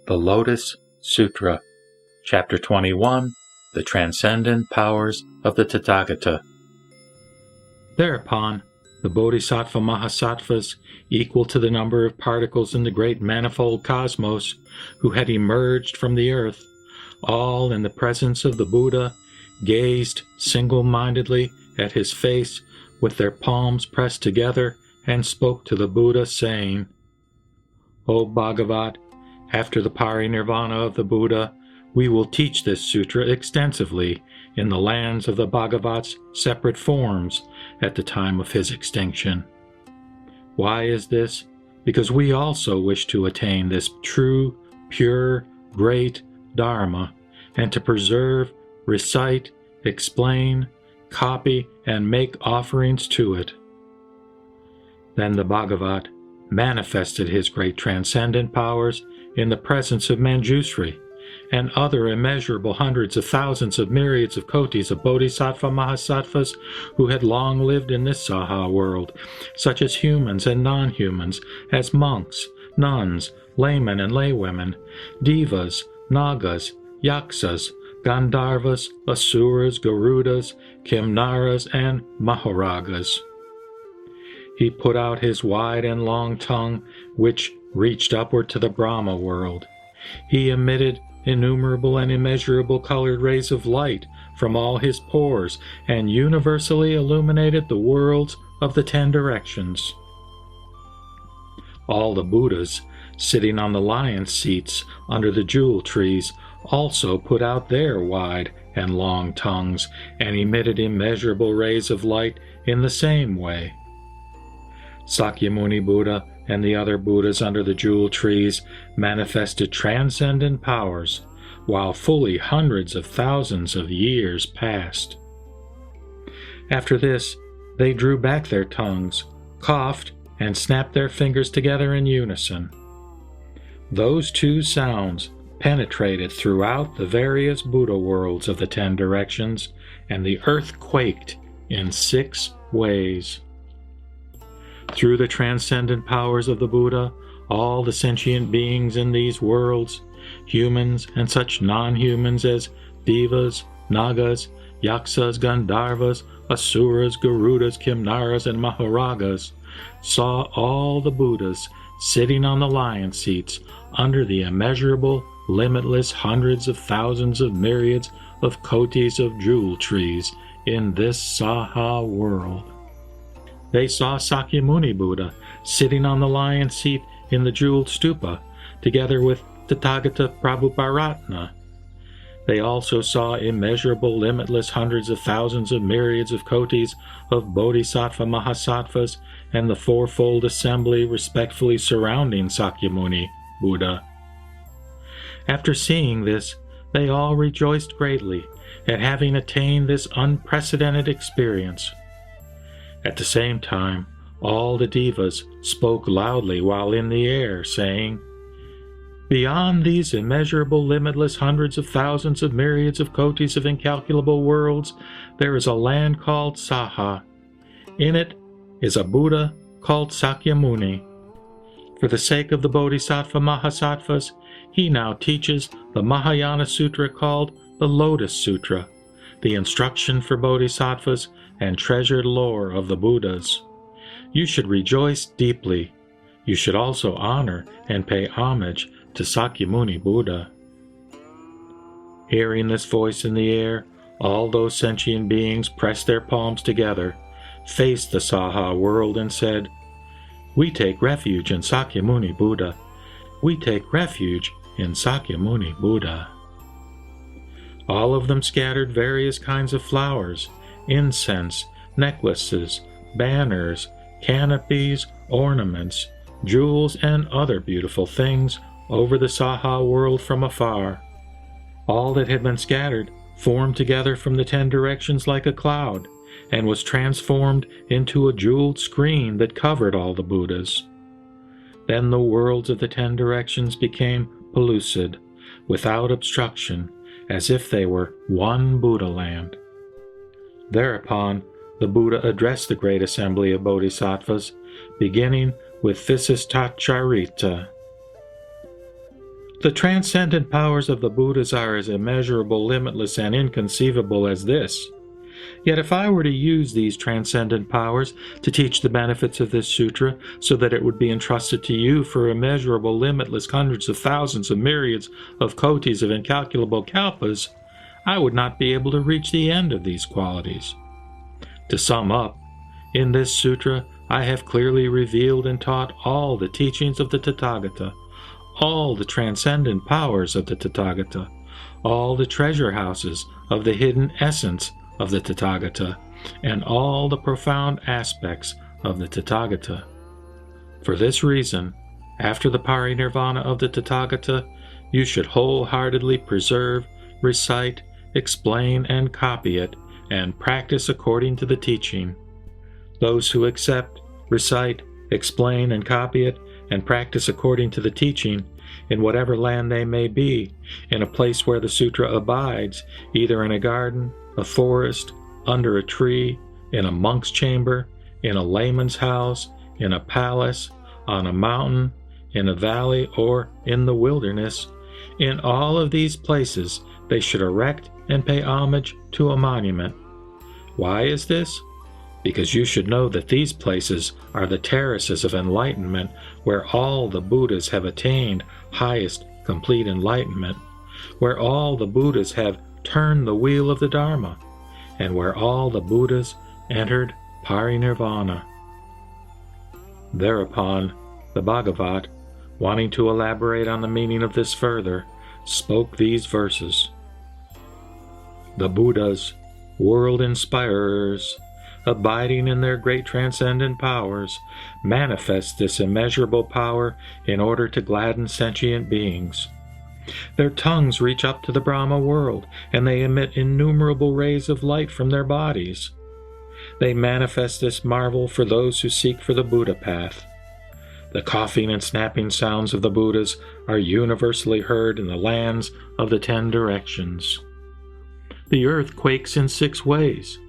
The Lotus Sutra Ch.21 The Transcendent Powers of the Tathāgata. Thereupon, the Bodhisattva Mahasattvas, equal to the number of particles in the great manifold cosmos, who had emerged from the earth, all in the presence of the Buddha, gazed single-mindedly at his face with their palms pressed together and spoke to the Buddha, saying, O Bhagavat, after the parinirvana of the Buddha, we will teach this sutra extensively in the lands of the Bhagavat's separate forms at the time of his extinction. Why is this? Because we also wish to attain this true, pure, great Dharma, and to preserve, recite, explain, copy, and make offerings to it. Then the Bhagavat manifested his great transcendent powers in the presence of Manjusri and other immeasurable hundreds of thousands of myriads of kotis of Bodhisattva Mahasattvas who had long lived in this Saha world, such as humans and non-humans, as monks, nuns, laymen and laywomen, devas, nagas, yaksas, Gandharvas, Asuras, Garudas, Kimnaras, and Maharagas. He put out his wide and long tongue, which reached upward to the Brahma world. He emitted innumerable and immeasurable colored rays of light from all his pores, and universally illuminated the worlds of the 10 directions. All the Buddhas, sitting on the lion seats under the jewel trees, also put out their wide and long tongues, and emitted immeasurable rays of light in the same way. Sakyamuni Buddha and the other Buddhas under the jewel trees manifested transcendent powers, while fully hundreds of thousands of years passed. After this, they drew back their tongues, coughed, and snapped their fingers together in unison. Those two sounds penetrated throughout the various Buddha worlds of the 10 directions, and the earth quaked in 6 ways. Through the transcendent powers of the Buddha, all the sentient beings in these worlds, humans and such non-humans as devas, nagas, yaksas, gandharvas, asuras, garudas, kimnaras, and maharagas, saw all the Buddhas sitting on the lion seats under the immeasurable, limitless hundreds of thousands of myriads of kotis of jewel trees in this Saha world. They saw Sakyamuni Buddha sitting on the lion seat in the jeweled stupa, together with Tathāgata Prabhuparatna. They also saw immeasurable, limitless hundreds of thousands of myriads of kotis of Bodhisattva Mahasattvas and the fourfold assembly respectfully surrounding Sakyamuni Buddha. After seeing this, they all rejoiced greatly at having attained this unprecedented experience. At the same time, all the devas spoke loudly while in the air, saying, Beyond these immeasurable, limitless hundreds of thousands of myriads of kotis of incalculable worlds, there is a land called Saha. In it is a Buddha called Sakyamuni. For the sake of the Bodhisattva Mahasattvas, he now teaches the Mahayana Sutra called the Lotus Sutra, the instruction for Bodhisattvas and treasured lore of the Buddhas. You should rejoice deeply. You should also honor and pay homage to Sakyamuni Buddha. Hearing this voice in the air, all those sentient beings pressed their palms together, faced the Saha world, and said, We take refuge in Sakyamuni Buddha. We take refuge in Sakyamuni Buddha. All of them scattered various kinds of flowers, incense, necklaces, banners, canopies, ornaments, jewels, and other beautiful things over the Saha world from afar. All that had been scattered formed together from the 10 directions like a cloud, and was transformed into a jeweled screen that covered all the Buddhas. Then the worlds of the 10 directions became pellucid, without obstruction, as if they were one Buddha land. Thereupon, the Buddha addressed the great assembly of bodhisattvas, beginning with Visistacharita. The transcendent powers of the Buddhas are as immeasurable, limitless, and inconceivable as this. Yet if I were to use these transcendent powers to teach the benefits of this sutra so that it would be entrusted to you for immeasurable, limitless, hundreds of thousands of myriads of kotis of incalculable kalpas, I would not be able to reach the end of these qualities. To sum up, in this sutra I have clearly revealed and taught all the teachings of the Tathāgata, all the transcendent powers of the Tathāgata, all the treasure houses of the hidden essence of the Tathāgata, and all the profound aspects of the Tathāgata. For this reason, after the parinirvana of the Tathāgata, you should wholeheartedly preserve, recite, explain, and copy it, and practice according to the teaching. Those who accept, recite, explain, and copy it, and practice according to the teaching, in whatever land they may be, in a place where the sutra abides, either in a garden, a forest, under a tree, in a monk's chamber, in a layman's house, in a palace, on a mountain, in a valley, or in the wilderness, in all of these places they should erect and pay homage to a monument. Why is this? Because you should know that these places are the terraces of enlightenment where all the Buddhas have attained highest complete enlightenment, where all the Buddhas have turned the wheel of the Dharma, and where all the Buddhas entered parinirvana. Thereupon, the Bhagavat, wanting to elaborate on the meaning of this further, spoke these verses. The Buddhas, world inspirers, abiding in their great transcendent powers, manifest this immeasurable power in order to gladden sentient beings. Their tongues reach up to the Brahma world, and they emit innumerable rays of light from their bodies. They manifest this marvel for those who seek for the Buddha path. The coughing and snapping sounds of the Buddhas are universally heard in the lands of the 10 directions. The earth quakes in 6 ways.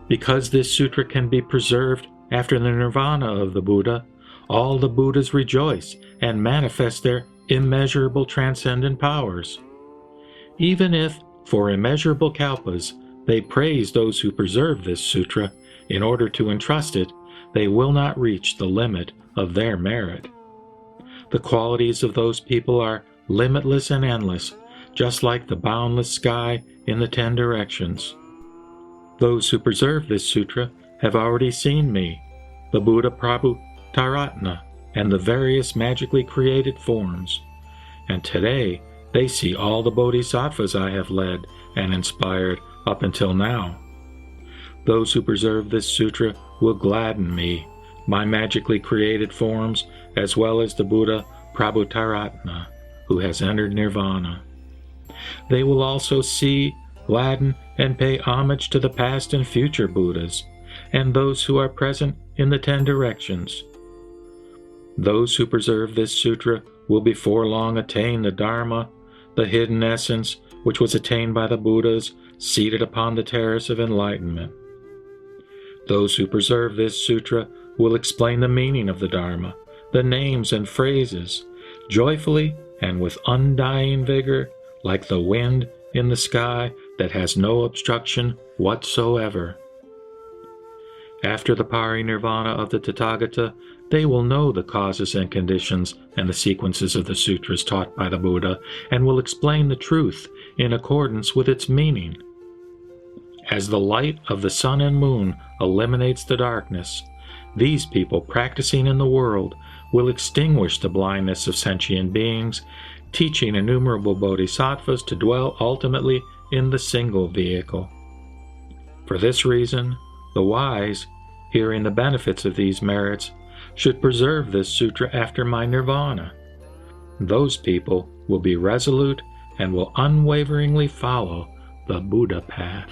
Because this sutra can be preserved after the nirvana of the Buddha, all the Buddhas rejoice and manifest their immeasurable transcendent powers. Even if, for immeasurable kalpas, they praise those who preserve this sutra in order to entrust it, they will not reach the limit of their merit. The qualities of those people are limitless and endless, just like the boundless sky in the 10 directions. Those who preserve this sutra have already seen me, the Buddha Prabhu-taratna, and the various magically created forms, and today they see all the bodhisattvas I have led and inspired up until now. Those who preserve this sutra will gladden me, my magically created forms, as well as the Buddha Prabhu-taratna, who has entered nirvana. They will also see, gladden, and pay homage to the past and future Buddhas, and those who are present in the 10 directions. Those who preserve this sutra will before long attain the Dharma, the hidden essence which was attained by the Buddhas seated upon the terrace of enlightenment. Those who preserve this sutra will explain the meaning of the Dharma, the names and phrases, joyfully and with undying vigor, like the wind in the sky that has no obstruction whatsoever. After the parinirvana of the Tathāgata, they will know the causes and conditions and the sequences of the sutras taught by the Buddha, and will explain the truth in accordance with its meaning. As the light of the sun and moon eliminates the darkness, these people practicing in the world will extinguish the blindness of sentient beings, teaching innumerable bodhisattvas to dwell ultimately in the single vehicle. For this reason, the wise, hearing the benefits of these merits, should preserve this sutra after my nirvana. Those people will be resolute and will unwaveringly follow the Buddha path.